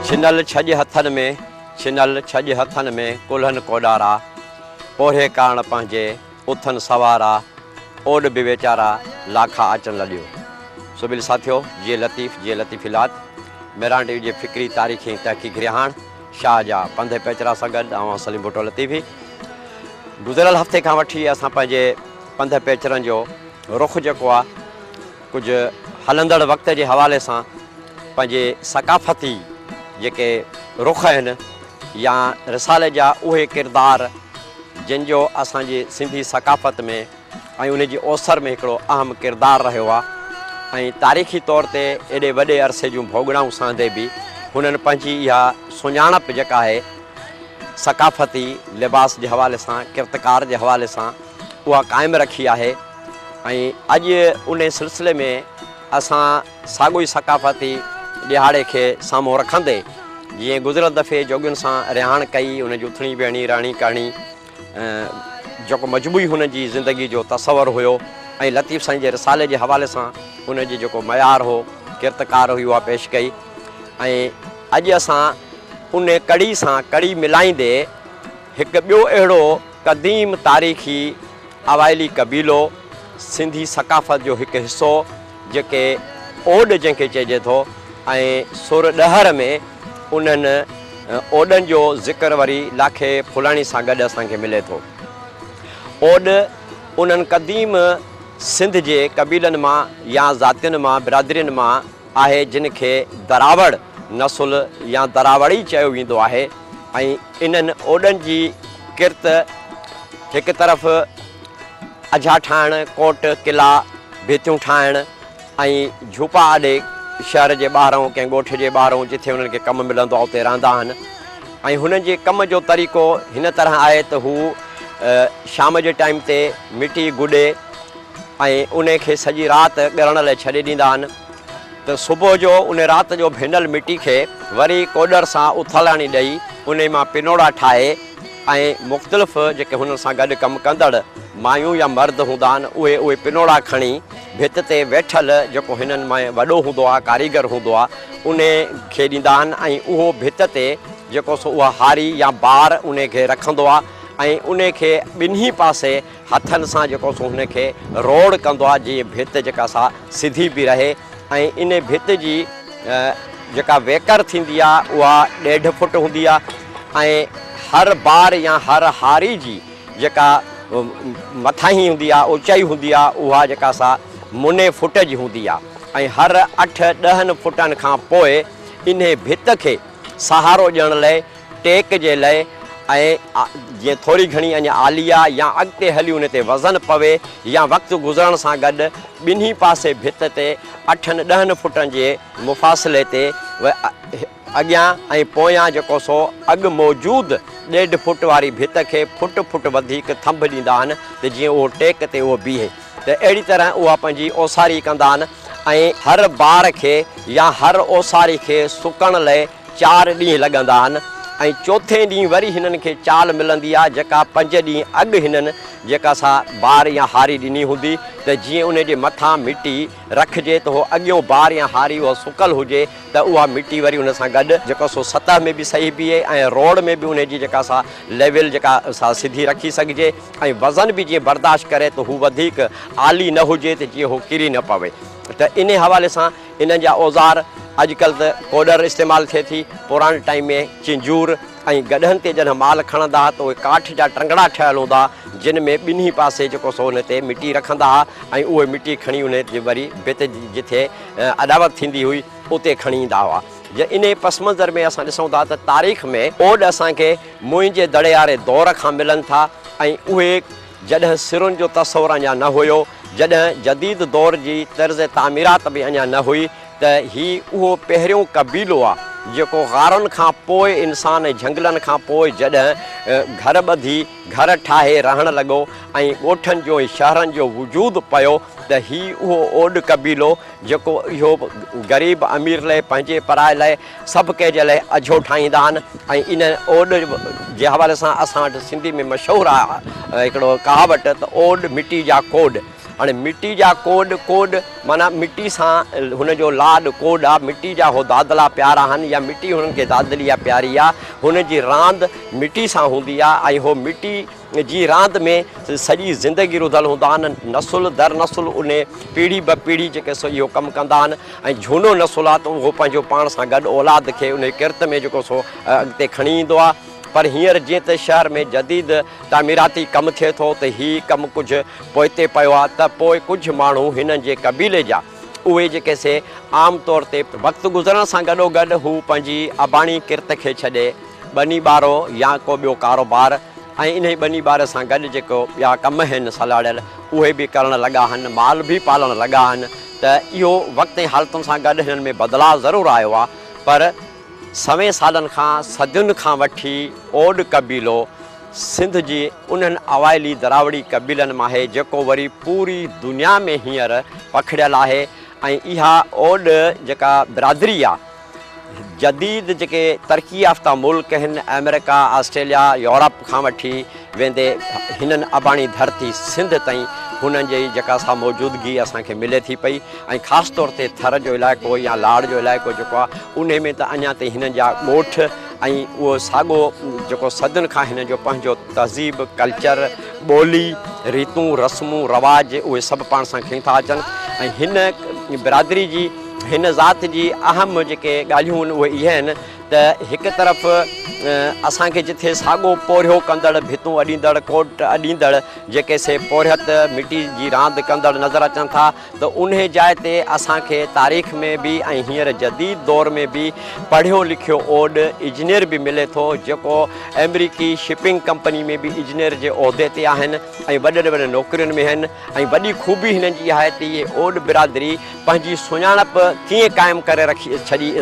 छिनल छज हथन में छिनल छज हथन में कुल्हन कोडारा ओढ़े कारण पंहिंजे उथन सवारा ओड बि वेचारा लाखा अचन लॾियो। सुबिल साथियो जे लतीफ़ इलाद मेरान टीवी जे फ़िक्री तारीख़ी तहक़ीक़ रिहान शाह जा पंधे पैचरा सां गॾु ऐं सलीम भुट्टो लतीफ़ी। गुज़िरियल हफ़्ते खां वठी असां पंहिंजे पंधे पैचरनि जो रुख़ जेको आहे कुझु हलंदड़ वक़्त जे हवाले सां पंहिंजे सक़ाफ़ती जेके रुख़ आहिनि या रिसाले जा उहे किरदार जिन जो असांजी सिंधी सक़ाफ़त में ऐं उन जी ओसर में हिकिड़ो अहम किरदारु रहियो आहे ऐं तारीख़ी तौर ते एॾे वॾे अरसे जूं भोगड़ाऊं सांदे बि हुननि पंहिंजी इहा सुञाणप जेका आहे सक़ाफ़ती लिबास जे हवाले सां किरतकार जे हवाले सां उहा क़ाइमु रखी आहे। ऐं अॼु उन सिलसिले में असां साॻियो ई सक़ाफ़ती ॾिहाड़े खे साम्हूं रखंदे जीअं गुज़िरियल दफ़े जोगियुनि सां रिहाण कई उन जी उथणी वेहणी रहणी करणी जेको मजबूई हुन जी ज़िंदगी जो तसवर हुयो ऐं लतीफ़ साईं जे रिसाले जे हवाले सां उन जी जेको मयार हो किरतकार हुई उहा पेश कई। ऐं अॼु असां उन कड़ी सां कड़ी मिलाईंदे हिकु ॿियो अहिड़ो क़दीम तारीख़ी अवाइली क़बीलो सिंधी सक़ाफ़त जो हिकु हिसो जेके ओड जंहिंखे चइजे थो ऐं सुर ॾहर में उन्हनि ओडनि जो ज़िक्र वरी लाखे फुलाणी सां गॾु असांखे मिले थो। ओड उन्हनि क़दीम सिंध जे क़बीलनि मां या ज़ातियुनि मां बिरादरियुनि मां आहे जिन खे दरावड़ नसुल या दरावड़ी चयो वेंदो आहे। ऐं इन्हनि ओडनि जी किरत हिकु तरफ़ अझा ठाहिणु कोट किला भितियूं ठाहिणु ऐं झूपा आॾे शहर जे ॿाहिरों कंहिं ॻोठ जे ॿाहिरों जिथे हुननि खे कमु मिलंदो आहे उते रहंदा आहिनि। ऐं हुननि जे कम जो तरीक़ो हिन तरह आहे त हू शाम जे टाइम ते मिटी गुॾे ऐं उन खे सॼी राति ॻरण लाइ छॾे ॾींदा आहिनि त सुबुह जो उन राति जो भेनल मिटी खे वरी कोडर सां उथलाणी ॾेई उन मां पिनोड़ा ठाहे ऐं मुख़्तलिफ़ जेके हुननि सां गॾु कमु कंदड़ मायूं या मर्द हूंदा आहिनि उहे पिनोड़ा खणी भित ते वेठल जेको हिननि मां वॾो हूंदो आहे कारीगर हूंदो आहे उन खे ॾींदा आहिनि ऐं उहो भित ते जेको सो उहा हारी या बार उन खे रखंदो आहे ऐं उन खे ॿिन्ही पासे हथनि सां जेको सो हुन खे रोड़ कंदो आहे जीअं भित जेका सा सिधी बि रहे। ऐं इन भित जी जेका वेकर थींदी आहे उहा 1.5 फुट हूंदी आहे ऐं हर बार या हर हारी जी जेका मथां हूंदी आहे ऊचाई हूंदी आहे उहा जेका सा मुने फुट जी हूंदी आहे। ऐं हर 8-10 फुटनि खां पोइ इन भित खे सहारो ॾियण लाइ टेक जे लाइ ऐं जीअं थोरी घणी अञा आलिया या अॻिते हली उन ते वज़न पवे या वक़्तु गुज़रण सां गॾु ॿिन्ही पासे भित ते 8-10 फुटनि जे मुफ़ासिले ते अॻियां ऐं पोयां जेको सो अॻु मौजूदु 1.5 फुट वारी भित खे फुट वधीक थंभ ॾींदा आहिनि त जीअं उहो टेक ते उहो बीहे त अहिड़ी तरह उहा पंहिंजी ओसारी कंदा आहिनि। ऐं हर बार खे या हर ओसारी खे सुकण लाइ 4 ॾींहं लॻंदा आहिनि ऐं चौथे ॾींहुं वरी हिननि खे चाल मिलंदी आहे जेका 5 ॾींहं अॻु हिननि जेका सा बार या हारी ॾिनी हूंदी त जीअं उन जे मथां मिटी रखिजे त उहो अॻियों बार या हारी उहा सुकल हुजे त उहा मिटी वरी उन सां गॾु जेको सो सतह में बि सही बीहे ऐं रोड में बि उन जी जेका सा लेवल जेका सा सिधी रखी सघिजे ऐं वज़न बि जीअं बर्दाश्त करे त हू वधीक आली न हुजे त जीअं हू किरी न पवे। त इन हवाले सां इन्हनि जा औज़ार अॼुकल्ह त कोडर इस्तेमालु थिए थी पुराणे टाइम में चिंजूर ऐं गॾहनि ते जॾहिं माल खणंदा हुआ त उहे काठ जा टंगड़ा ठहियलु हूंदा जिन में ॿिन्ही पासे जेको सो हुन ते मिटी रखंदा हुआ ऐं उहे मिटी खणी उन जे वरी भित जिथे अदावत थींदी हुई उते खणी ईंदा हुआ। इन पस मंज़र में असां ॾिसूं था त तारीख़ में ओड असांखे मुंहिंजे दड़ियारे दौर खां मिलनि था ऐं उहे जॾहिं सिरुनि जो तसवुरु अञा न हुयो जॾहिं जदीद दौर जी तर्ज़ तामीरात बि अञा न हुई त हीउ उहो पहिरियों क़बीलो आहे जेको गारनि खां पोइ इंसान झंगलनि खां पोइ जॾहिं घर ॿधी घर ठाहे रहणु लॻो ऐं ॻोठनि जो ऐं शहरनि जो वजूदु पियो त हीउ उहो ओड क़बीलो जेको इहो ग़रीब अमीर लाइ पंहिंजे पराए लाइ सभु कंहिंजे लाइ अझो ठाहींदा आहिनि। ऐं इन ओड जे हवाले सां असां वटि सिंधी में मशहूरु आहे हिकिड़ो कहावत त ओड मिटी जा कोड हाणे मिटी जा कोड माना मिटी सां हुनजो लाॾ कोड आहे, मिटी जा हो दादला प्यारा आहिनि या मिटी हुननि खे दादली आहे प्यारी आहे, हुनजी रांदि मिटी सां हूंदी आहे ऐं हो मिटी जी रांदि में सॼी ज़िंदगी रुधल हूंदा आहिनि। नसुल दर नसुल उन पीढ़ी ब पीढ़ी जेके सो इहो कमु कंदा आहिनि ऐं झूनो नसुल आहे त उहो पंहिंजो पाण सां गॾु औलाद खे उन किर्त में जेको सो अॻिते खणी ईंदो आहे। पर हींअर जीअं त शहर में जदीद तामीराती कमु थिए थो त हीउ कमु कुझु पोइते पियो आहे त पोइ कुझु माण्हू हिननि जे क़बीले जा उहे जेके से आम तौर ते वक़्तु गुज़रण सां गॾोगॾु हू पंहिंजी अबाणी किर्त खे छॾे ॿनी ॿारो या को ॿियो कारोबार ऐं इन ॿनी ॿार सां गॾु जेको ॿिया कम आहिनि सलाड़ियल उहे बि करणु लॻा आहिनि, माल बि पालणु लॻा आहिनि। त इहो वक़्त ऐं हालतुनि सां गॾु हिननि में बदिलाव ज़रूरु आयो आहे, पर सवें सालनि खां सदियुनि खां वठी ओड क़बीलो सिंध जी उन्हनि अवाइली दरावड़ी क़बीलनि मां आहे जेको वरी पूरी दुनिया में हींअर पखिड़ियल आहे। ऐं इहा ओड जेका बिरादरी आहे जदीद जेके तरक़ी याफ़्ता मुल्क आहिनि अमेरिका ऑस्ट्रेलिया यूरोप खां वठी वेंदे हिननि अबाणी धरती सिंध ताईं हुननि जी जेका सा मौजूदगी असांखे मिले थी पई ऐं ख़ासि तौर ते थर जो इलाइक़ो या लाड़ जो इलाइक़ो जेको आहे उन में त अञा ताईं हिननि जा ॻोठ ऐं उहो साॻियो जेको सदियुनि खां हिन जो पंहिंजो तहज़ीब कल्चर ॿोली रीतूं रस्मूं रवाज उहे सभु पाण सां खणी था अचनि। ऐं हिन बिरादरी जी हिन ज़ात जी अहम जेके ॻाल्हियूं आहिनि उहे इहे आहिनि त हिकु तरफ़ असांखे जिथे साॻियो पोरियो कंदड़ भितूं अॾींदड़ कोट अॾींदड़ जेके से पोरियत मिटी जी रांदि कंदड़ नज़र अचनि था त उन जाइ ते असांखे तारीख़ में बि ऐं हींअर जदीद दौर में बि पढ़ियो लिखियो ओड इंजीनियर बि मिले थो जेको अमेरिकी शिपिंग कंपनी में बि इंजीनियर जे उहिदे ते आहिनि ऐं वॾे वॾे नौकरियुनि में आहिनि। ऐं वॾी ख़ूबी हिननि जी आहे त इहे ओड बिरादरी पंहिंजी सुञाणप कीअं क़ाइमु करे रखी छॾी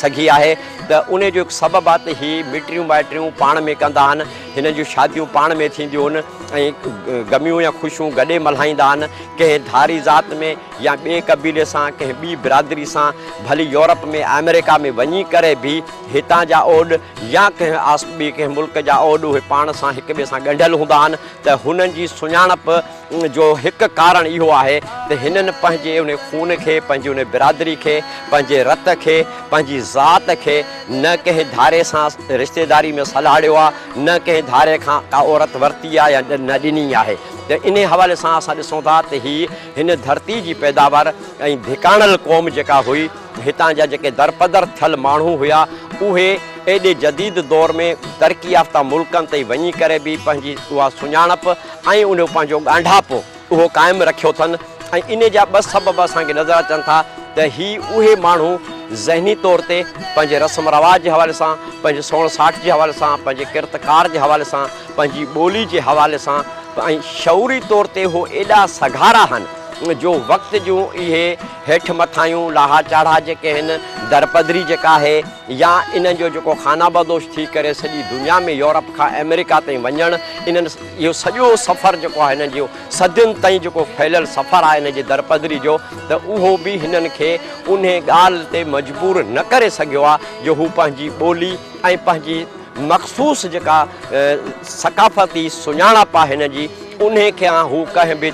सघी आहे त उन जो हिकु सबबु आहे त हीअ मिटियूं माइटियूं पाण में कंदा आहिनि, हिन जूं शादियूं पाण में थींदियूं आहिनि ऐं गमियूं या ख़ुशियूं गॾे मल्हाईंदा आहिनि। कंहिं धारी ज़ात में या ॿिए क़बीले सां कंहिं ॿी बिरादरी सां भली यूरोप में अमेरिका में वञी करे बि हितां जा ओड या कंहिं ॿी कंहिं मुल्क जा ओड उहे पाण सां हिक ॿिए सां ॻंढियल हूंदा आहिनि त हुननि जी सुञाणप जो हिकु कारण इहो आहे त हिननि पंहिंजे उन खून खे पंहिंजी उन बिरादरी खे पंहिंजे रत खे पंहिंजी ज़ात खे न कंहिं धारे सां रिश्तेदारी में सलाड़ियो आहे न कंहिं धारे खां का औरत वरिती आहे या न ॾिनी आहे। त इन हवाले सां असां ॾिसूं था त हीअ हिन धरती जी पैदावार ऐं धिकाणल क़ौम जेका हुई हितां जा जेके दरपदर थियल माण्हू हुआ उहे एॾे जदीद दौर में तरक़ी याफ़्ता मुल्कनि ताईं वञी करे बि पंहिंजी उहा सुञाणप ऐं उन पंहिंजो ॻांढापो उहो क़ाइमु रखियो अथनि। ऐं इन जा ॿ सबब असांखे नज़र अचनि था त हीअ उहे माण्हू ज़हनी तौर ते पंहिंजे रस्म रवाज जे हवाले सां पंहिंजे सोण साठ जे हवाले सां पंहिंजे किरतकार जे हवाले सां पंहिंजी ॿोली जे हवाले सां ऐं शऊरी तौर ते उहो एॾा सघारा आहिनि जो वक़्त जूं इहे हेठि मथायूं लाहा चाढ़ा जेके आहिनि दरपदरी जेका आहे या इन्हनि जो जेको खानाबदोश थी करे सॼी दुनिया में यूरोप खां अमेरिका ताईं वञणु इन्हनि इहो सॼो सफ़र जेको आहे हिननि जो सदियुनि ताईं जेको फैलियल सफ़र आहे हिन जे दरपदरी जो त उहो बि हिननि खे उन ॻाल्हि ते मजबूर न करे सघियो आहे जो हू पंहिंजी ॿोली ऐं पंहिंजी मख़सूस जेका सकाफ़ती सुञाणप आहे हिन जी उन खे हू कंहिं बि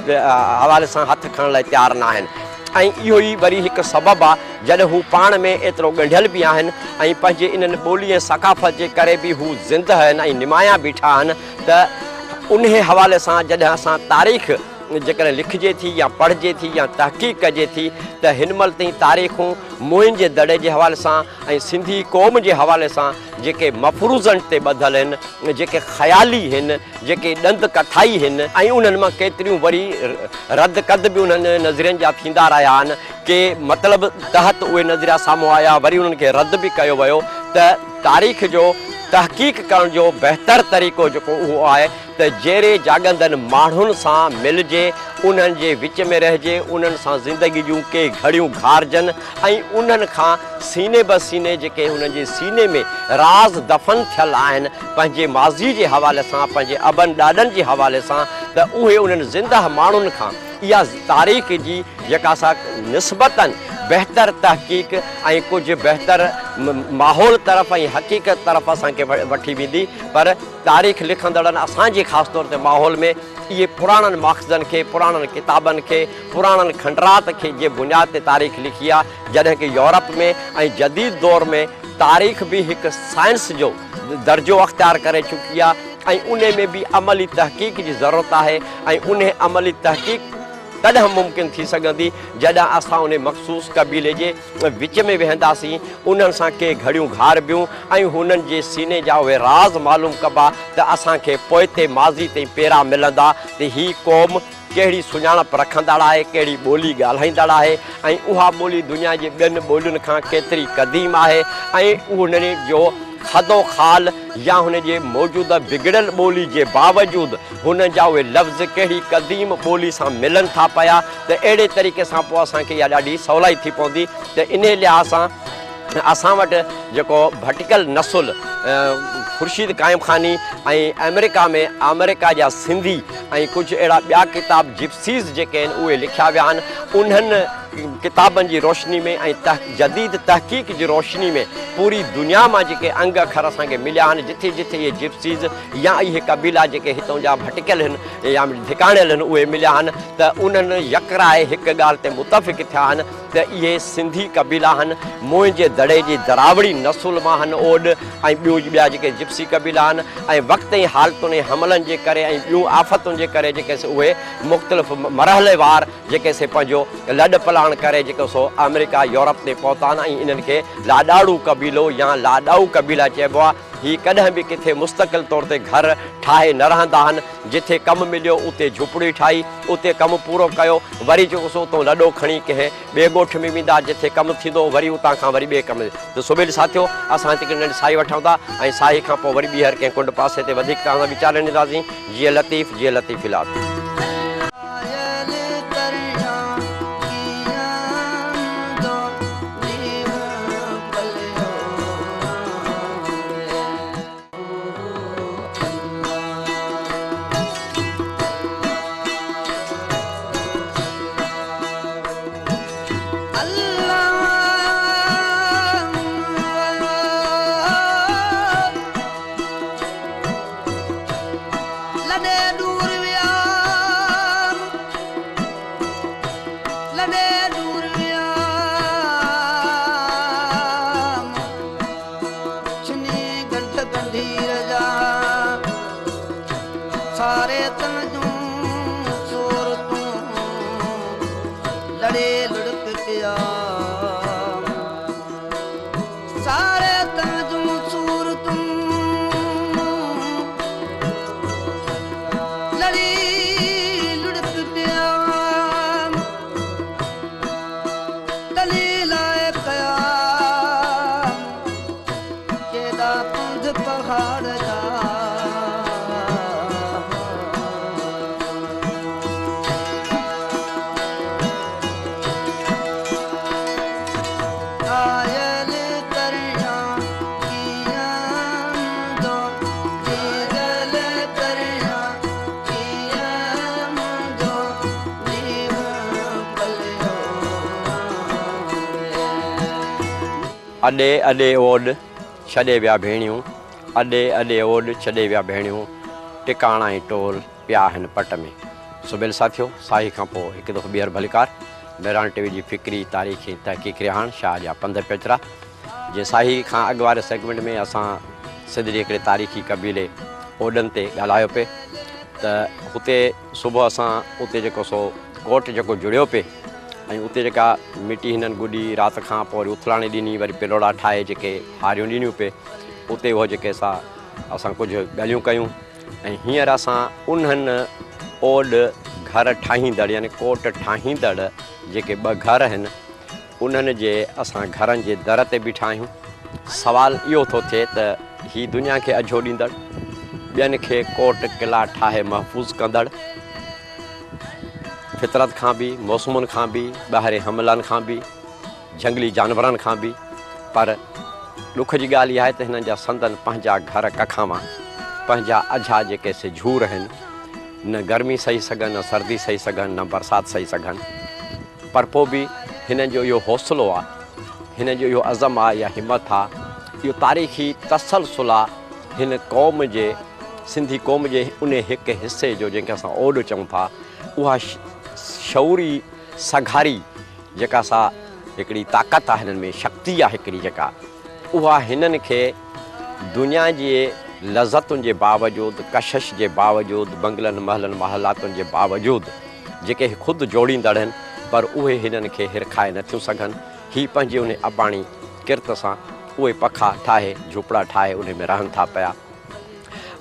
हवाले सां हथु खणण लाइ तयारु न आहिनि। ऐं इहो ई वरी हिकु सबबु आहे जॾहिं हू पाण में एतिरो ॻंढियल बि आहिनि ऐं पंहिंजे इन्हनि ॿोली ऐं सकाफ़त जे करे बि हू ज़िंदह आहिनि ऐं निमाया बीठा आहिनि त उन हवाले सां जॾहिं असां तारीख़ जेकॾहिं लिखिजे थी या पढ़िजे थी या तहक़ीक़ कजे थी त हिन महिल ताईं तारीख़ूं मुहिन जे दड़े जे हवाले सां ऐं सिंधी क़ौम जे हवाले सां जेके मफ़रूज़नि ते ॿधल आहिनि जेके ख़याली आहिनि जेके ॾंद कथाई आहिनि ऐं उन्हनि मां केतिरियूं वरी रद कद बि उन्हनि नज़रियनि जा थींदा रहिया आहिनि के मतिलबु तहत उहे नज़रिया साम्हूं आया वरी उन्हनि खे रद बि कयो वियो त तारीख़ जो तहक़ीक़ करण जो बहितर तरीक़ो जेको उहो आहे त जहिड़े जाॻंदड़ माण्हुनि सां मिलिजे उन्हनि जे विच में रहिजे उन्हनि सां ज़िंदगी जूं के घड़ियूं घारिजनि ऐं उन्हनि खां सीने ब सीने जेके उन्हनि जे सीने में राज़ दफ़न थियल आहिनि पंहिंजे माज़ी जे हवाले सां पंहिंजे अबनि ॾाॾनि जे हवाले सां त उहे उन्हनि ज़िंदह माण्हुनि खां इहा तारीख़ जी जेका असां निस्बतनि बहितर तहक़ीक़ ऐं कुझु बहितर माहौल तरफ़ ऐं हक़ीक़त तरफ़ असांखे वठी वेंदी। पर तारीख़ लिखंदड़नि असांजे ख़ासि तौर ते माहौल में इहे पुराणनि माख़ज़नि खे, पुराणनि किताबनि खे, पुराणनि खंडरात खे जे बुनियाद ते तारीख़ लिखी आहे, जॾहिं की यूरोप में ऐं जदीद दौर में तारीख़ बि हिकु साइंस जो दर्जो अख़्तियार करे चुकी आहे ऐं उन में बि अमली तहक़ीक़ जी ज़रूरत आहे। ऐं उन अमली तहक़ीक़ तॾहिं मुमकिन थी सघंदी जॾहिं असां उन मख़सूस क़बीले जे विच में वेहंदासीं, उन्हनि सां के घड़ियूं घारबियूं ऐं हुननि जे सीने जा उहे राज़ मालूम कबा त असांखे पोइते माज़ी ताईं पेरा मिलंदा त हीअ क़ौम कहिड़ी सुञाणप रखंदड़ आहे, कहिड़ी ॿोली ॻाल्हाईंदड़ आहे ऐं उहा ॿोली दुनिया जे ॿियनि ॿोलियुनि खां केतिरी क़दीम आहे ऐं उन जो खदो खाल या हुन जे मौजूदा बिगड़ल ॿोली जे बावजूदि हुन जा उहे लफ़्ज़ कहिड़ी क़दीम ॿोली सां मिलनि था पिया त अहिड़े तरीक़े सां पोइ असांखे इहा ॾाढी सवलाई थी पवंदी। त इन लिहाज़ सां असां वटि जेको भटिकल नसुल ख़ुर्शीद क़ाइम ख़ानी ऐं अमेरिका में अमेरिका जा सिंधी ऐं कुझु अहिड़ा ॿिया किताब जिप्सीज़ जेके आहिनि उहे लिखिया विया आहिनि। उन्हनि किताबनि जी रोशनी में ऐं जदीद तहक़ीक़ जी रोशनी में पूरी दुनिया मां जेके अंग अखर असांखे मिलिया आहिनि, जिथे जिथे इहे जिप्सीज़ या इहे क़बीला जेके हितां जा भटिकियल आहिनि या ठिकाणियल आहिनि उहे मिलिया आहिनि, त उन्हनि यकराए हिकु ॻाल्हि ते मुतफ़िक़ थिया आहिनि त इहे सिंधी क़बीला आहिनि, मोएं जे दड़े जी दरावड़ी नसुल मां आहिनि ओड ऐं ॿिया जेके जिप्सी क़बीला आहिनि ऐं वक़्त ऐं हालतुनि ऐं हमलनि जे करे ऐं ॿियूं आफ़तुनि जे करे जेके उहे मुख़्तलिफ़ मरहलेवार जेके से पंहिंजो लॾ पलाण करे जेको सो अमेरिका यूरोप ते पहुता आहिनि ऐं इन्हनि खे लाॾाड़ू क़बीलो या लाॾाऊ क़बीला चइबो आहे। हीअ कॾहिं बि किथे मुस्तक़िल तौर ते घर ठाहे न रहंदा आहिनि, जिथे कमु मिलियो उते झुपड़ी ठाही, उते कमु पूरो कयो, वरी जेको सो उतां लॾो खणी कंहिं ॿिए ॻोठ में वेंदा, जिथे कमु थींदो वरी उतां खां वरी ॿिए कमु। त सुबेल साथियो असां हिते नंढी साई वठूं था ऐं साई खां पोइ वरी ॿीहर कंहिं कुंड पासे ते वधीक तव्हां सां वीचार ॾींदासीं। जीअं लतीफ़ इलाही अॾे अॾे ओड छॾे विया भेणियूं, अॾे अॾे ओड छॾे विया भेणियूं, टिकाणा ऐं टोल पिया आहिनि पट में। सुबेल साथियो साही खां पोइ हिकु दफ़ो ॿीहर भलीकार बहिराणे टीवी जी फ़िक्री तारीख़ी तहक़ीक़ रिहाण शाह जा पंध पेचरा। जीअं साही खां अॻु वारे सेगमेंट में असां सिंध जे हिकिड़े तारीख़ी क़बीले ओडनि ते ॻाल्हायो पिए त हुते सुबुह असां उते जेको सो कोट जेको जुड़ियो पिए ऐं उते जेका मिटी हिननि गुॾी राति खां पोइ वरी उथलाणी ॾिनी, वरी पिलोड़ा ठाहे जेके हारियूं ॾिनियूं पिए उते उहो जेके असां कुझु ॻाल्हियूं कयूं ऐं हींअर असां उन्हनि ओड घर ठाहींदड़ यानी कोट ठाहींदड़ जेके ॿ घर आहिनि उन्हनि जे असां घरनि जे दर ते बीठा आहियूं। सवालु इहो थो थिए त हीअ दुनिया खे अझो ॾींदड़, ॿियनि खे कोट किला ठाहे महफ़ूज़ कंदड़, फितरत खां बि, मौसमुनि खां बि, ॿाहिरि हमलनि खां बि, झंगली जानवरनि खां बि। पर ॾुख जी ॻाल्हि इहा आहे त हिननि जा संदन पंहिंजा घर कखां मां पंहिंजा अझा जेके से झूर आहिनि, न गर्मी सही सघनि, न सर्दी सही सघनि, न बरसाति सही सघनि, पर पोइ बि हिननि जो इहो हौसलो आहे, हिन जो इहो अज़म आहे या हिमत आहे, इहो तारीख़ी तसलसुल आहे हिन क़ौम जे, सिंधी क़ौम जे उन हिकु हिसे जो जंहिंखे असां ओॾ चऊं था। उहा शऊरी सघारी जेका सा हिकिड़ी ताक़त आहे हिननि में, शक्ति आहे हिकिड़ी जेका, उहा हिननि खे दुनिया जे लज़तुनि जे बावजूदि, कशिश जे बावजूदि, बंगलनि महलनि महलातुनि जे बावजूदि, जेके ख़ुदि जोड़ींदड़ आहिनि पर उहे हिननि खे हिरखाए नथियूं सघनि। हीअ पंहिंजे उन अबाणी किरत सां उहे पखा ठाहे, झूपड़ा ठाहे उन में रहनि था पिया।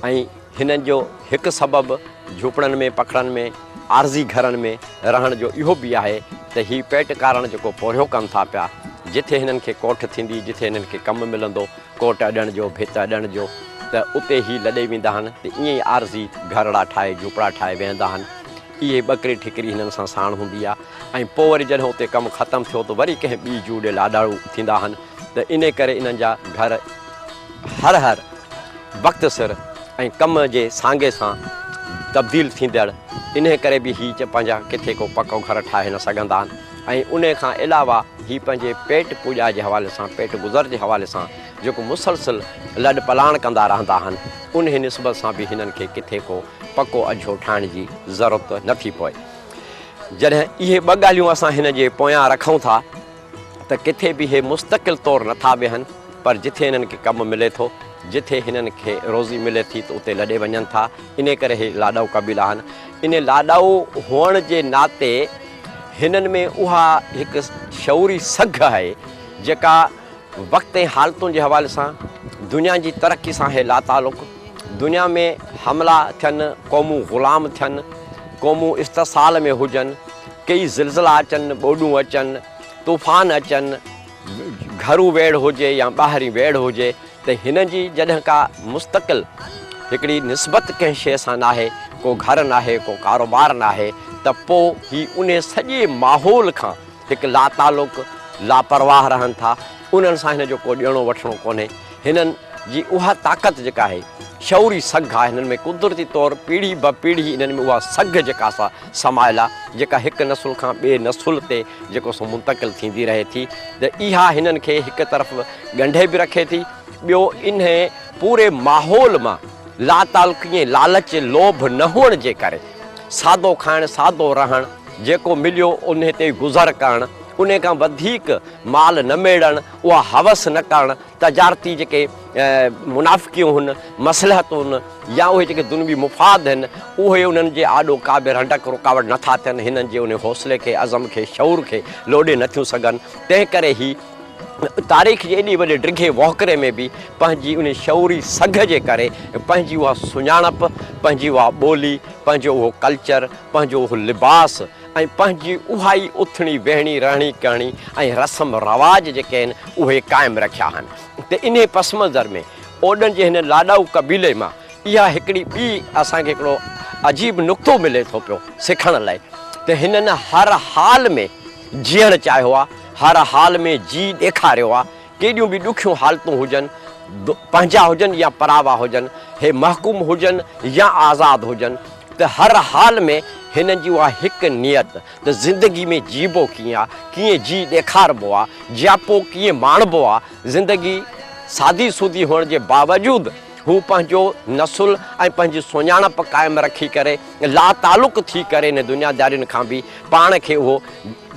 ऐं हिननि जो हिकु सबबु झूपड़नि में, पखड़नि में, आरज़ी घरनि में रहण जो इहो बि आहे त हीअ पेट कारणु जेको पोरियो कनि था पिया, जिथे हिननि खे कोठ थींदी, जिथे हिननि खे कमु मिलंदो कोट अॾण जो, भित अॾण जो, त उते ई लॾे वेंदा आहिनि। त ईअं ई आरज़ी घरड़ा ठाहे, झूपड़ा ठाहे वेहंदा आहिनि। इहे ॿकरी ठिकरी हिननि सां साण हूंदी आहे। ऐं पोइ वरी जॾहिं उते कमु ख़तमु थियो त वरी कंहिं ॿी जूं ॾे लाॾाड़ू थींदा आहिनि। त इन करे इन्हनि जा घर हर वक़्तु सिर ऐं कम जे सांगे सां तब्दील थींदड़, इन करे बि हीअ पंहिंजा किथे को पको घर ठाहे न सघंदा आहिनि। ऐं उन खां अलावा हीअ पंहिंजे पेट पूॼा जे हवाले सां, पेट गुज़र जे हवाले सां जेको मुसलसिल लॾ पलाण कंदा रहंदा आहिनि, उन निस्बत सां बि हिननि खे किथे को पको अझो ठाहिण जी ज़रूरत नथी पए। जॾहिं इहे ॿ ॻाल्हियूं असां हिन जे पोयां रखूं था त किथे बि इहे मुस्तक़िल तौरु नथा वेहनि, पर जिथे हिननि खे कमु मिले थो, जिथे हिननि खे रोज़ी मिले थी त उते लॾे वञनि था। इन करे इहे लाॾाऊ क़बीला आहिनि। इन लाॾाऊ हुअण जे नाते हिननि में उहा हिकु शऊरी सघ आहे जेका वक़्त ऐं हालतुनि जे हवाले सां, दुनिया जी तरक़ी सां आहे लातालुक़। दुनिया में हमला थियनि, क़ौमूं ग़ुलाम थियनि, क़ौमूं इस्तिसाल में हुजनि, कई ज़िलज़िला अचनि, ॿोॾूं अचनि, तूफ़ान अचनि, घरू वेड़ हुजे या ॿाहिरीं वेड़ हुजे, त हिन जी जॾहिं का मुस्तक़िल हिकिड़ी निस्बत कंहिं शइ सां नाहे, को घर नाहे, को कारोबार नाहे, त पोइ ही उन सॼे माहौल खां हिकु लातालुक़, लापरवाह रहनि था। उन्हनि सां हिन जो को ॾियणो वठणो कोन्हे। हिननि जी उहा ताक़त जेका आहे, शऊरी सघ आहे हिननि में, कुदरती तौरु पीढ़ी ब पीढ़ी हिननि में उहा सघ जेका सा समायल आहे, जेका हिकु नसुल खां ॿिए नसुल ते जेको सो मुंतक़िल थींदी रहे थी। त इहा हिननि खे हिकु तरफ़ ॻंढे बि रखे थी, ॿियो इन पूरे माहौल मां लातालुक़ीअ, लालच, लोभ न हुअण जे करे सादो खाइणु, सादो रहणु, जेको मिलियो उन ते गुज़र करणु, उन खां वधीक माल न मेड़णु, उहा हवस न करणु, तजारती जेके मुनाफ़िकियूं हुन, मसलहतूं हुन, या उहे जेके दुनियावी मुफ़ाद आहिनि, उहे उन्हनि जे आॾो का बि रंडक रुकावट नथा थियनि। हिननि जे उन हौसले खे, अज़म खे, शऊर खे लोॾे नथियूं सघनि। तंहिं करे ई तारीख़ जे एॾे वॾे डिघे वहुकरे में बि पंहिंजी उन शऊरी सघ जे करे पंहिंजी उहा सुञाणप, पंहिंजी उहा ॿोली, पंहिंजो उहो कल्चर, पंहिंजो उहो लिबास ऐं पंहिंजी उहा ई उथणी वेहणी, रहणी करणी ऐं रस्म रवाज जेके आहिनि उहे क़ाइमु रखिया आहिनि। त इन पस मंज़र में ओॾनि जे हिन लाॾाऊ क़बीले मां इहा हिकिड़ी ॿी असांखे हिकिड़ो अजीब नुक़्तो मिले थो पियो सिखण लाइ, त हिननि हर हाल में जीअणु चाहियो आहे, हर हाल में जी ॾेखारियो आहे। केॾियूं बि ॾुखियूं हालतूं हुजनि, पंहिंजा हुजनि या परावा हुजनि, हे महकूम हुजनि या आज़ादु हुजनि, त हर हाल में हिननि जी उहा हिकु नियत त ज़िंदगी में जीबो कीअं आहे, कीअं जी ॾेखारिबो आहे, जियापो कीअं माणिबो आहे। ज़िंदगी सादी सूदी हुअण जे बावजूदि हू पंहिंजो नसुल ऐं पंहिंजी सुञाणप क़ाइमु रखी करे, लातालुक़ थी करे इन दुनियादारियुनि खां बि पाण खे उहो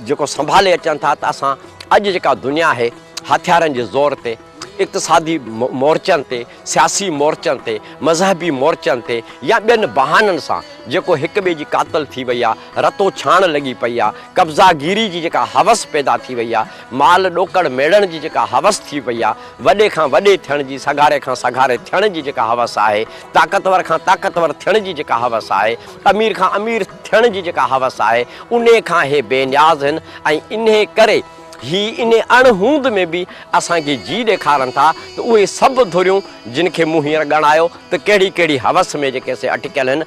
जेको संभाले अचनि था। त असां अॼु जेका दुनिया आहे, हथियारनि जे ज़ोर ते, इक़्तिसादी मोर्चनि ते, सियासी मोर्चनि ते, मज़हबी मोर्चनि ते, या ॿियनि बहाननि सां जेको हिक ॿिए जी कातल थी वई आहे, रतो छाण लॻी पई आहे, कब्ज़ागिरी जी जेका हवस पैदा थी वई आहे, माल ॾोकड़ मेड़ण जी जेका हवस थी वई आहे, वॾे खां वॾे थियण जी, सगारे खां सगारे थियण जी जेका हवस आहे, ताक़तवर खां ताक़तवर थियण जी जेका हवस आहे, अमीर खां अमीर थियण जी जेका हवस आहे, उन खां इहे बेनियाज़ आहिनि। ऐं इन करे ही इन अणहूंद में बि असांखे जी ॾेखारनि था त उहे सभु धुरियूं जिन खे मूं हींअर ॻणायो त कहिड़ी कहिड़ी हवस में जेके से अटकियल आहिनि,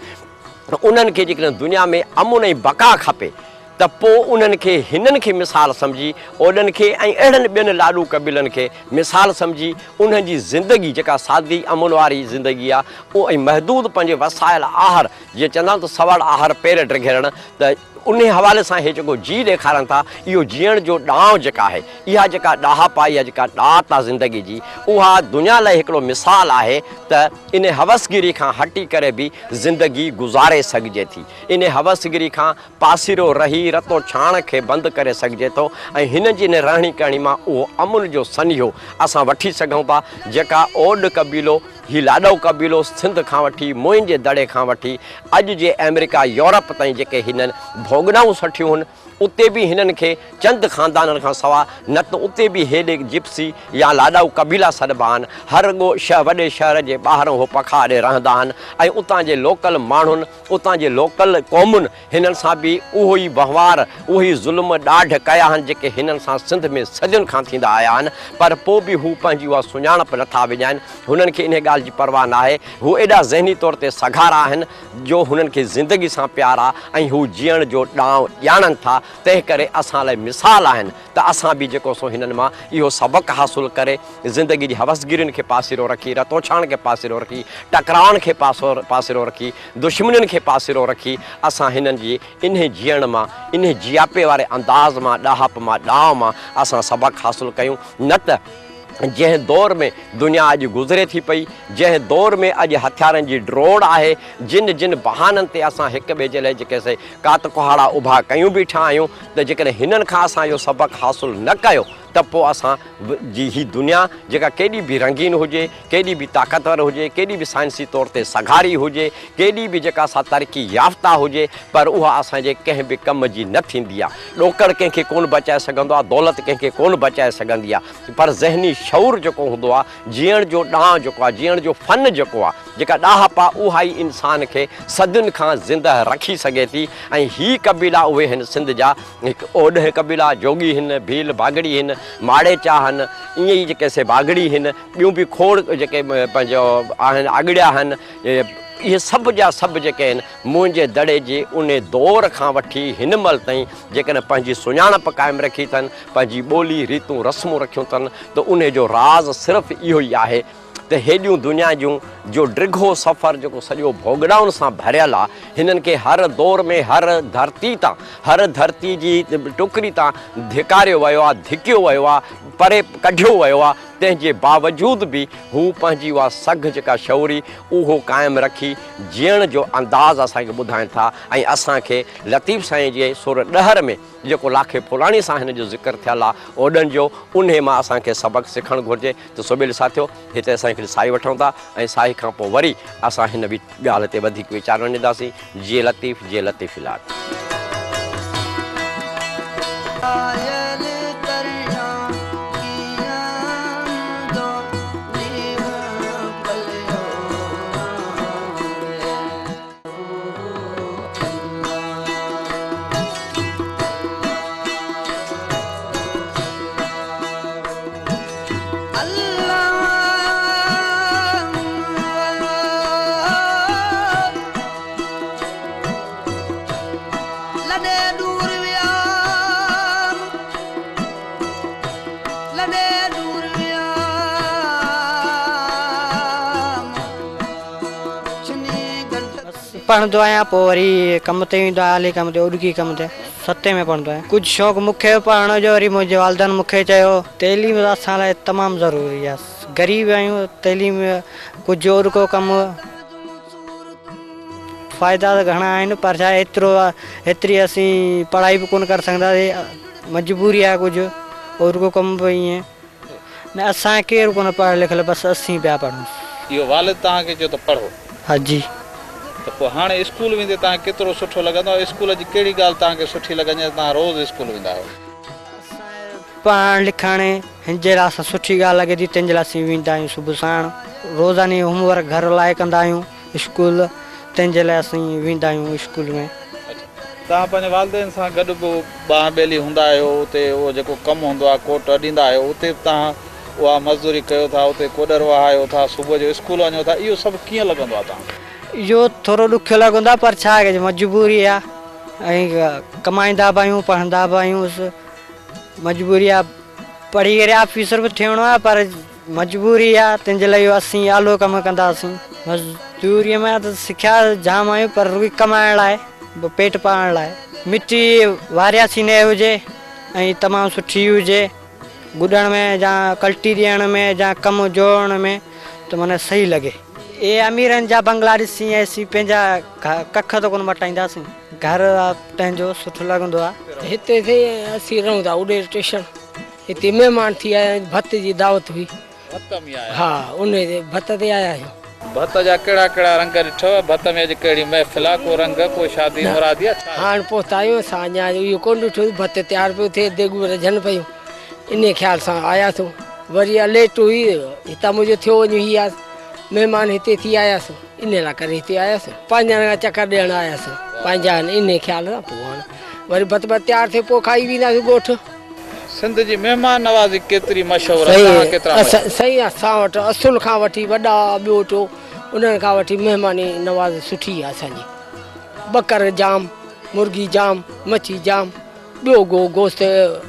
उन्हनि खे जेकॾहिं दुनिया में अमुन ऐं बका खपे त पोइ उन्हनि खे हिननि खे मिसाल सम्झी, ओॾनि खे ऐं अहिड़नि ॿियनि लाॾू क़बीलनि खे मिसाल सम्झी उन्हनि जी ज़िंदगी जेका सादी अमुन वारी ज़िंदगी आहे, उहो ऐं महदूद पंहिंजे वसायल आहार, जीअं चवंदा आहिनि त सवड़ आहार पेर ड्रिघेरण, त उन हवाले सां इहे जेको जी ॾेखारनि था इहो जीअण जो ॾांहुं जेका आहे इहा जेका ॾाहप आहे इहा जेका ॾात आहे ज़िंदगी जी उहा दुनिया लाइ हिकिड़ो मिसाल आहे त इन हवसगिरी खां हटी करे बि ज़िंदगी गुज़ारे सघिजे थी। इन हवसगिरी खां पासीरो रही रतो छाण खे बंदि करे सघिजे थो ऐं हिन जी इन रहणी करणी मां उहो अमुन जो सन्हो असां वठी सघूं था जेका ओड कबीलो ही लाॾो कबीलो सिंध खां वठी मोइन जे दड़े खां वठी अॼु जे अमेरिका यूरोप ताईं जेके हिननि भोगनाऊं सठियूं आहिनि उते बि हिननि खे चंद ख़ानदाननि खां सवाइ न त उते बि हेॾे जिप्सी या लाॾाऊ कबीला सॾिबा आहिनि। हर वॾे शहर जे ॿाहिरां उहो पखा ॾे रहंदा आहिनि ऐं उतां जे लोकल माण्हुनि उतां जे लोकल क़ौमुनि हिननि सां बि उहो ई वहिंवार उहो ई ज़ुल्म ॾाढ कया आहिनि जेके हिननि सां सिंध में सदियुनि खां थींदा आया आहिनि। पर पोइ बि हू पंहिंजी उहा सुञाणप नथा विञाइनि। हुननि खे इन ॻाल्हि जी परवाह न आहे। हू एॾा ज़हनी तौर ते सघारा आहिनि जो हुननि खे ज़िंदगी सां प्यारु आहे ऐं हू जीअण जो ॾांहुं ॼाणनि था। तंहिं करे असां लाइ मिसाल आहिनि त असां बि जेको सो हिननि मां इहो सबक़ु हासिलु करे ज़िंदगी जी हवसगिरियुनि खे पासीरो रखी रतोछाण खे पासीरो रखी टकराउनि खे पासीरो रखी दुश्मनियुनि खे पासीरो रखी असां हिननि जी इन जीअण मां इन जियापे वारे अंदाज़ मां ॾाहप मां ॾांहुं मां असां सबक़ु हासिलु कयूं। न त जंहिं दौर में दुनिया अॼु गुज़रे थी पई जंहिं दौर में अॼु हथियारनि जी ड्रोड़ आहे जिन बहाननि ते असां हिक ॿिए जे लाइ जेके से कात कुहाड़ा उभा कयूं बीठा आहियूं त जेकॾहिं हिननि खां असां इहो सबक़ु हासिलु न कयो त पोइ असां जी ही दुनिया जेका केॾी बि रंगीन हुजे केॾी बि ताक़तवर हुजे केॾी बि साइंसी तौर ते सघारी हुजे केॾी बि जेका असां तरक़ी याफ़्ता हुजे पर उहा असांजे कंहिं बि कम जी न थींदी आहे। ॾोकड़ कंहिंखे कोन बचाए सघंदो आहे दौलत कंहिंखे कोन बचाए सघंदी आहे पर ज़हनी शऊर जेको हूंदो आहे जीअण जो ॾांहुं जेको आहे जीअण जो फ़न जेको आहे जेका ॾाहप आहे उहा ई इंसान खे सदियुनि खां ज़िंदह रखी सघे थी। ऐं ही कबीला उहे आहिनि सिंध जा हिकु ओॾह कबीला जोगी आहिनि भील भागड़ी आहिनि माड़े चा आहिनि ईअं ई जेके से बागड़ी आहिनि ॿियूं बि खोड़ जेके पंहिंजो आहिनि आगड़िया आहिनि इहे सभु जा सभु जेके आहिनि मुंहिंजे दड़े जे उन दौर खां वठी हिन महिल ताईं जेकॾहिं पंहिंजी सुञाणप क़ाइमु रखी अथनि पंहिंजी ॿोली रीतूं रस्मूं रखियूं अथनि त उन जो राज़ सिर्फ़ु इहो ई आहे त हेॾियूं दुनिया जूं जो डिघो सफ़रु जेको सॼो भोगड़ाउनि सां भरियलु आहे हिननि खे हर दौर में हर धरती जी टुकड़ी तां धिकारियो वियो आहे धिकियो वियो आहे परे कढियो वियो आहे। तंहिंजे बावजूद बि हू पंहिंजी उहा सघ जेका शौरी उहो क़ाइमु रखी जीअण जो अंदाज़ असांखे ॿुधाइनि था। ऐं असांखे लतीफ़ साईं जे सुर ॾहर में जेको लाखे फुलाणी सां हिन जो ज़िक्र थियलु आहे ओॾनि जो उन मां असांखे सबक़ु सिखणु घुरिजे। त सुबिल साथियो हिते असां हिकिड़ी साई वठूं था ऐं साई खां पोइ वरी असां हिन बि ॻाल्हि ते वधीक वीचार वञींदासीं। जीअं लतीफ़ इलाही पढ़ंदो आहियां पोइ वरी कम ते वेंदो आहियां हाली कम ते उॾकी कम ते 7 में पढ़ंदो आहियां। कुझु शौक़ु मूंखे पढ़ण जो वरी मुंहिंजे वालदनि मूंखे चयो तइलीम असां लाइ तमामु ज़रूरी आहे ग़रीब आहियूं तइलीम कुझु और को कमु फ़ाइदा त घणा आहिनि पर छा एतिरी असीं पढ़ाई बि कोन करे सघंदासीं मजबूरी आहे कुझु और को कमु बि ईअं न असां केरु कोन पढ़ियल लिखियल बसि असीं पिया पढ़ूं। इहो वालिद तव्हांखे चयो त पढ़ो हा जी त पोइ हाणे स्कूल वेंदे तव्हांखे केतिरो सुठो लॻंदो आहे स्कूल जी कहिड़ी ॻाल्हि तव्हांखे सुठी लॻंदी आहे तव्हां रोज़ु स्कूल वेंदा आहियो? पढ़णु लिखणु हिन जे लाइ असां सुठी ॻाल्हि लॻे थी तंहिंजे लाइ असीं वेंदा आहियूं सुबुह साण रोज़ानी होमवर्क घर लाइ कंदा आहियूं स्कूल तंहिंजे लाइ असीं वेंदा आहियूं स्कूल में। तव्हां पंहिंजे वालदेन सां गॾु बि ॿाह ॿेली हूंदा आहियो उते उहो जेको कमु हूंदो आहे कोट ॾींदा आहियो उते बि तव्हां उहा मज़दूरी कयो था उते कोडर वहायो था सुबुह जो स्कूल वञो था इहो सभु कीअं लॻंदो आहे तव्हांखे? इहो थोरो ॾुखियो लॻंदो आहे पर छा कजे मजबूरी आहे ऐं कमाईंदा बि आहियूं पढ़ंदा बि आहियूं मजबूरी आहे पढ़ी करे ऑफिसर बि थियणो आहे पर मजबूरी आहे तंहिंजे लाइ असीं आलो कमु कंदासीं। मज़दूरीअ में त सिखिया जाम आहियूं पर रुॻी कमाइण लाइ पेट पालण लाइ मिट्टी वारियासी न हुजे ऐं तमामु सुठी हुजे गुॾण में या कल्टी ॾियण में या कमु जोड़ण में त माना सही लॻे। ये अमीरनि जा बंगला ॾिसी असीं पंहिंजा कख त कोन मटाईंदासीं, घर पंहिंजो सुठो लॻंदो आहे। हिते असीं रहूं था उॾे स्टेशन, हिते महिमान थी आया आहियूं, भत जी दावत हुई। भत में आया? हा, उन भत ते आया आहियूं। भत जा कहिड़ा कहिड़ा रंग ॾिठव? भत में अॼु कहिड़ी महफ़िल आहे, को रंग, को शादी मुरादी आहे? हाणे पहुता आहियूं असां, अञा इहो कोन ॾिठो। भत तयारु पियो थिए, देगू रझनि पियूं, इन ख़्याल सां आयासीं। वरी लेट हुई, हितां मुंहिंजो थियो वञूं, हीअ महिमान हिते थी आयासीं, इन लाइ करे हिते आयासीं। 5 ॼणा चकर ॾियणु आयासीं पंहिंजा, इन ख़्याल सां। पोइ हाणे वरी भत तयारु थिए पोइ खाई वेंदासीं ॻोठु। सिंध जी महिमान नवाज़ी केतिरी मशहूरु आहे? सही, असां वटि असुल खां वठी वॾा ॿियोटो उन्हनि खां वठी महिमानी नवाज़ सुठी आहे असांजी। बकर जाम, मुर्गी जाम, मच्छी जाम, ॿियो गोश्त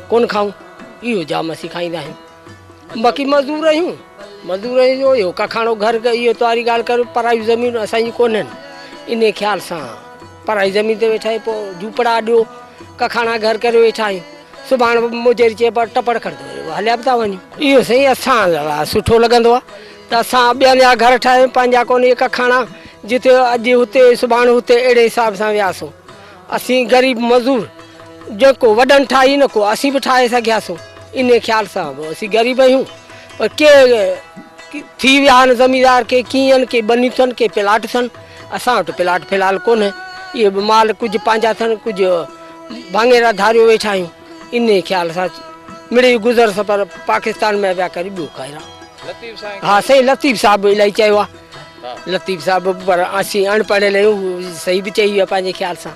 कोन खाऊं, इहो जाम असीं खाईंदा आहियूं। बाक़ी मज़दूर आहियूं, मज़दूर जो इहो कखाणो घर इहो तवारी ॻाल्हि कर, पराई ज़मीन असांजी कोन्हनि, इन ख़्याल सां पराई ज़मीन ते वेठा आहियूं। पोइ झूपड़ा ॾियो, कखाणा घर करे वेठा आहियूं। सुभाणे मुजेरी चइबो टपड़ खणंदो हलिया बि था वञूं। इहो सही असां सुठो लॻंदो आहे त असां ॿियनि जा घर ठाहियूं, पंहिंजा कोन इहे कखाणा जिते अॼु हुते सुभाणे हुते अहिड़े हिसाब सां वियासीं। असीं ग़रीब मज़दूर जेको वॾनि ठाही न को असीं बि ठाहे सघियासीं, इन ख़्याल सां असीं ग़रीब आहियूं। पर के थी विया आहिनि ज़मीनदार, के कीअं आहिनि, के ॿनियूं अथनि, के प्लाट अथनि। असां वटि प्लाट फ़िलहालु कोन्हे, इहे बि माल कुझु पंहिंजा अथनि, कुझु भाङेरा धारियो वेठा आहियूं। इन ख़्याल सां मिड़ी गुज़र सफ़र पाकिस्तान में विया करे ॿियो खाइरा। हा सही, लतीफ़ साहिबु इलाही चयो आहे, लतीफ़ साहिबु, पर असीं अनपढ़ियल आहियूं, सही बि चई वियो पंहिंजे ख़्याल सां।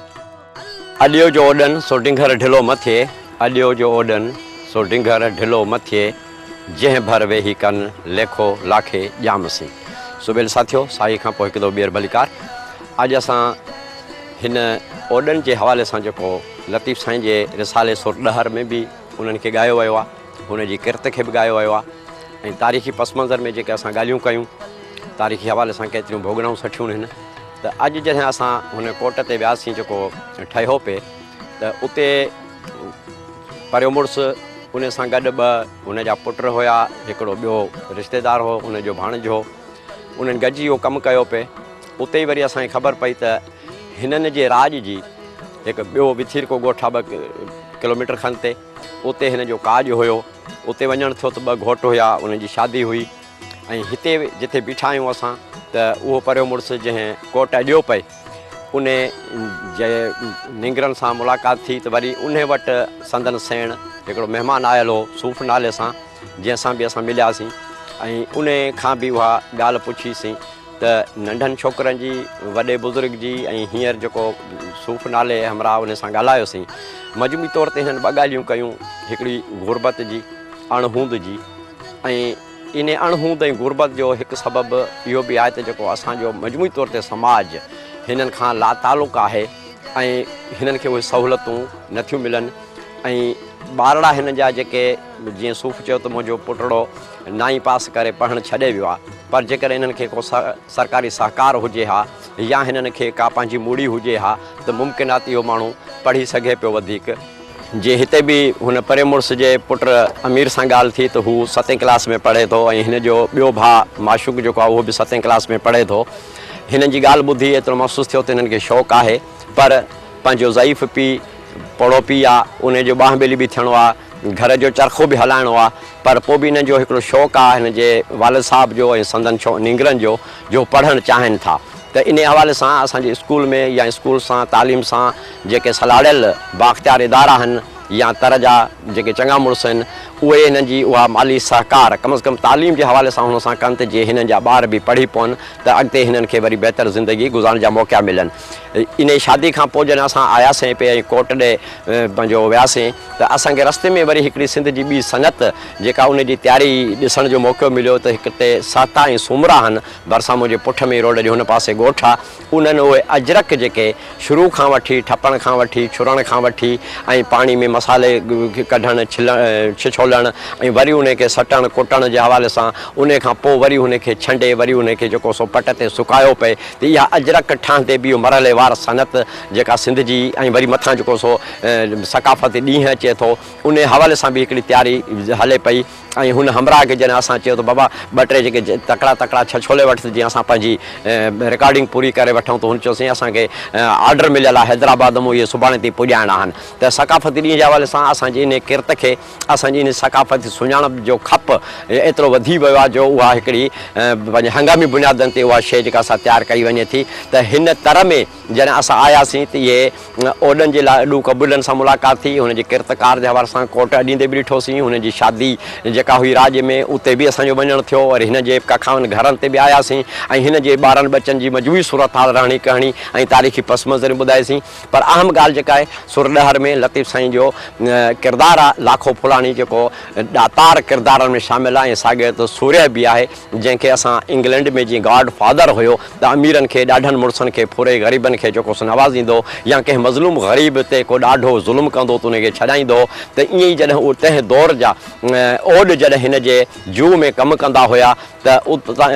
अॼु जो ओॾन सोटिंग घर ढिलो मथे, अॼु जो ओॾन सोटिंग घर ढिलो मथे, जंहिं भर वेही कनि लेखो लाखे ॼामसी। सुबेल साथियो, साई खां पोइ हिकु दफ़ो ॿीहर भलीकार। अॼु असां हिन ओॾनि जे हवाले सां जेको लतीफ़ साईं जे रिसाले सुरॾहर में बि उन्हनि खे ॻायो वियो आहे, हुनजी किरत खे बि ॻायो वियो आहे, ऐं तारीख़ी पस मंज़र में जेके असां ॻाल्हियूं कयूं, तारीख़ी हवाले सां केतिरियूं भोगनाऊं सठियूं आहिनि। त अॼु जॾहिं असां हुन कोट ते वियासीं जेको ठहियो पिए, त उते परियो मुड़ुसु उन सां गॾु 2 हुनजा पुट हुया, हिकिड़ो ॿियो रिश्तेदार हो, हुनजो भाणेजो हो, उन्हनि गॾिजी इहो कमु कयो पिए। उते ई वरी असांखे ख़बर पई त हिननि जे राज जी हिकु ॿियो विथीर को ॻोठु आहे 2 किलोमीटर खनि ते, उते हिन जो काज हुयो। उते वञणु थियो त 2 घोट हुया, उनजी शादी हुई। ऐं हिते जिथे बीठा आहियूं असां, त उहो परियो मुड़ुसु जंहिं कोट अॼियो पए, उन जे निंगरनि सां मुलाक़ात थी, त वरी उन वटि संदन सेण हिकिड़ो महिमान आयल हो सूफ़ नाले सां, जंहिंसां बि असां मिलियासीं। ऐं उन खां बि उहा ॻाल्हि पुछीसीं त नंढनि छोकिरनि जी, वॾे बुज़ुर्ग जी, ऐं हींअर जेको सूफ़ नाले हमरा उन सां ॻाल्हायोसीं। मजमूई तौर ते हिननि 2 ॻाल्हियूं कयूं, हिकिड़ी गुरबत जी, अणहूंद जी। ऐं इन अणहूंद ऐं गुरबत जो हिकु सबबु इहो बि आहे त जेको असांजो मजमूई तौर ते समाज हिननि खां लातालुक़ आहे, ऐं हिननि खे उहे सहूलियतूं नथियूं मिलनि। ऐं ॿारड़ा हिन जा जेके, जीअं सूफ़ चयो त मुंहिंजो पुटड़ो 9वीं पास करे पढ़णु छॾे वियो आहे, पर जेकर हिननि खे को सरकारी सहकार हुजे हा, या हिननि खे का पंहिंजी मूड़ी हुजे हा, त मुमकिन आहे त इहो माण्हू पढ़ी सघे पियो वधीक। जे हिते बि हुन परे मुड़ुस जे पुट अमीर सां ॻाल्हि थी त हू 7वीं क्लास में पढ़े थो, ऐं हिन जो ॿियो भाउ माशूक जेको आहे उहो बि 7वीं क्लास में पढ़े थो। हिननि जी ॻाल्हि ॿुधी एतिरो महसूसु थियो त हिननि खे शौक़ु आहे, पर पंहिंजो ज़ईफ़ पीउ पोड़ो पीउ आहे, उनजो बांह ॿेली बि थियणो आहे, घर जो चरखो बि हलाइणो आहे, पर पोइ बि हिन जो हिकिड़ो शौक़ु आहे हिन जे वालिद साहिब जो ऐं संदन निंगरनि जो पढ़णु चाहिनि था। त इन हवाले सां असांजे स्कूल में या स्कूल सां तालीम सां जेके सलाड़ियल बाख़्तियार इदारा आहिनि या तर जा जेके चङा मुड़ुस आहिनि, उहे हिननि जी उहा माली सहकार कम से कम तालीम जे हवाले सां हुन सां कनि त जीअं हिननि जा ॿार बि पढ़ी पवनि, त अॻिते हिननि खे वरी बहितर ज़िंदगी गुज़ारण जा मौक़ा मिलनि। इन शादी खां पोइ जॾहिं असां आयासीं पिए ऐं कोट ॾे पंहिंजो वियासीं, त असांखे रस्ते में वरी हिकिड़ी सिंध जी ॿी सनत जेका उनजी तयारी ॾिसण जो मौक़ो मिलियो, त हिकु ते साता ऐं सुमरा आहिनि, भरिसां मुंहिंजे पुठ में रोड जे हुन पासे ॻोठ आहे, उन्हनि उहे अजरक जेके शुरू खां वठी ठपण खां वठी छुरण खां वठी ऐं पाणी में मसाले कढणु छिछोल खोलणु ऐं वरी उनखे सटण कुटण जे हवाले सां उन खां पोइ वरी उनखे छंडे वरी उनखे जेको सो पट ते सुकायो पए त इहा अजरक ठहंदे बि मरहलेवार सनत जेका सिंध जी ऐं वरी मथां जेको सो सकाफ़ती ॾींहुं अचे थो उन हवाले सां बि हिकिड़ी तयारी हले पई ऐं हुन हमराह खे जॾहिं असां चयो त बाबा ॿ टे जेके तकिड़ा तकिड़ा छोले वठि जीअं असां पंहिंजी रिकॉर्डिंग पूरी करे वठूं त हुन चयोसीं असांखे ऑर्डर मिलियल आहे हैदराबाद मां इहे सुभाणे ताईं पुॼाइणा आहिनि त सकाफ़ती ॾींहं जे हवाले सां असांजी इन किरत खे असांजी इन सकाफ़ती सुञाणप जो खप एतिरो वधी वियो आहे जो उहा हिकिड़ी पंहिंजे हंगामी बुनियादनि ते उहा शइ जेका असां तयारु कई वञे थी त हिन तर में जॾहिं असां आयासीं त इहे ओॾनि जे लाइ अॾूं क़बूलनि सां मुलाक़ात थी हुनजे किरतकार जे हवाले सां कोट अॾींदे बि ॾिठोसीं हुनजी शादी जेका हुई राज्य में उते बि असांजो वञणु थियो वरी हिन जे कखाउनि घरनि ते बि आयासीं ऐं हिन जे ॿारनि बचनि जी मजबूरी सूरत हाल रहणी कहाणी ऐं तारीख़ी पस मंज़र ॿुधाईसीं पर अहम ॻाल्हि जेका आहे सुरॾहर में लतीफ़ साईं जो किरदारु आहे लाखो फुलाणी जेको ॾातार किरदारनि में शामिलु आहे ऐं साॻियो त सूर्य बि आहे जंहिंखे असां इंग्लैंड में जीअं गॉड फादर हुयो त अमीरनि खे ॾाढनि मुड़ुसनि खे फुरे ग़रीबनि खे जेको सो नवाज़ींदो या कंहिं मज़लूम ग़रीब ते को ॾाढो ज़ुल्म कंदो त उनखे छॾाईंदो त ईअं ई जॾहिं उहो तंहिं दौर जा ओड जॾहिं हिन जे जू में कमु कंदा हुया त उतां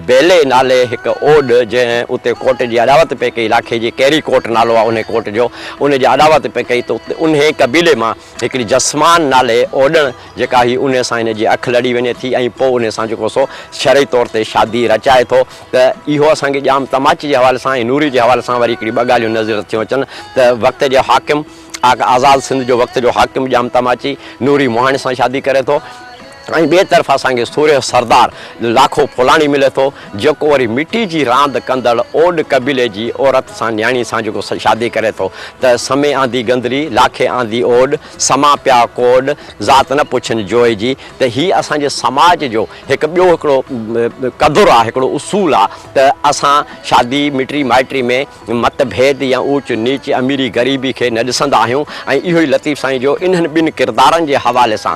बेले नाले हिकु ओड जंहिं उते कोट जी अॾावत पे कई इलाइक़े जी कहिड़ी कोट नालो आहे उन कोट जो उन जी अॾावत पे कई त उन कबीले मां हिकिड़ी जसमान नाले ओॾण जेका हुई उन सां हिन जी अखि लड़ी वञे थी ऐं पोइ उन सां जेको सो शरई तौर ते शादी रचाए थो त इहो असांखे जाम तमाची जे हवाले सां ऐं नूरी जे हवाले सां वरी हिकिड़ी ॿ ॻाल्हियूं नज़र थियूं अचनि त वक़्त जे हाकिम आज़ाद सिंध जो वक़्त जो हाकिम जाम तमाची नूरी मोहाणी सां शादी करे थो ऐं ॿिए तरफ़ असांखे सूर्य सरदार लाखो फुलाणी मिले थो जेको वरी मिटी जी रांदि कंदड़ ओड कबीले जी औरत सां न्याणी सां जेको शादी करे थो त समय आंदी गंदरी लाखे आंदी ओड समा पिया कोड ज़ात न पुछनि जोइ जी त हीअ असांजे समाज जो हिकु ॿियो हिकिड़ो क़दुरु आहे हिकिड़ो उसूल आहे त असां शादी मिटी माइटी में मतभेद या ऊच नीच अमीरी ग़रीबी खे न ॾिसंदा आहियूं ऐं इहो ई लतीफ़ साईं जो इन्हनि ॿिनि किरदारनि जे हवाले सां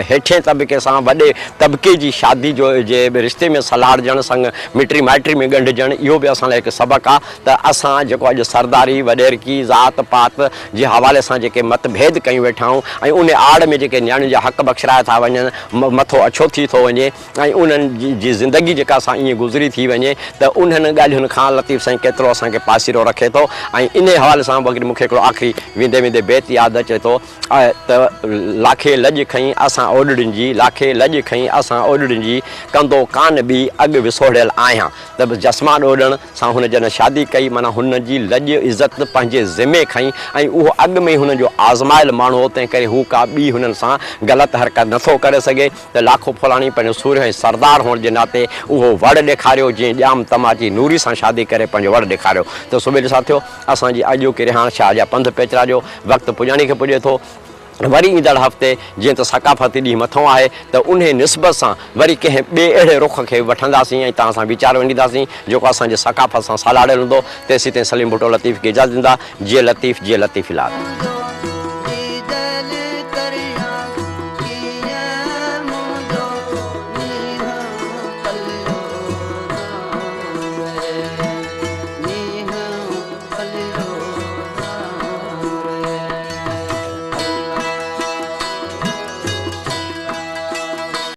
हेठे तबिके सां वॾे तबिके जी शादी जो जे रिश्ते में सलाहजणु संग मिटी माइटी में ॻंढिजणु इहो बि असां लाइ हिकु सबक़ु आहे त असां जेको अॼु सरदारी वॾेरकी ज़ात पात जे हवाले सां जेके मतभेद कयूं वेठा आहियूं ऐं उन आड़ में जेके नियाणियुनि जा हक़ बख़्शराया था वञनि मथो अछो थी थो वञे ऐं उन्हनि जी ज़िंदगी जेका असां ईअं गुज़री थी वञे त उन्हनि ॻाल्हियुनि खां लतीफ़ साईं केतिरो असांखे पासीरो रखे थो ऐं इन हवाले सां वरी मूंखे हिकिड़ो आख़िरी वेंदे वेंदे बेत यादि अचे थो त लाखे लॼ खईं असां ओॾड़ियुनि जी लाखे लॼ खईं असां ओॾड़ियुनि जी कंदो कान बि अॻु विसोड़ियल आहियां त जसमान ओॾण सां हुन जॾहिं शादी कई माना हुन जी लॼ इज़त पंहिंजे ज़िमे खईं ऐं उहो अॻु में ई हुननि जो आज़मायल माण्हू हो तंहिं करे हू का ॿी हुननि सां ग़लति हरकत नथो करे सघे त लाखो फुलाणी पंहिंजो सूर्य ऐं सरदार हुअण जे नाते उहो वड़ ॾेखारियो जीअं ॼाम तमाची नूरी सां शादी करे पंहिंजो वड़ ॾेखारियो त सुबुह ॾिसां थियो असांजी अॼोकी रिहाण शाह जा पंध पेचरा जो वक़्तु पुॼाणी खे पुॼे थो वरी ईंदड़ हफ़्ते जीअं त सकाफ़ती ॾींहुं मथां आहे त उन निस्बत सां वरी कंहिं ॿिए अहिड़े रुख खे वठंदासीं ऐं तव्हां सां वीचार वंडींदासीं जेको असांजे सकाफ़त सां सालाड़ियल हूंदो तेसीं ताईं सलीम भुट्टो लतीफ़ खे इजाज़त ॾींदा जीअं लतीफ़ इलाही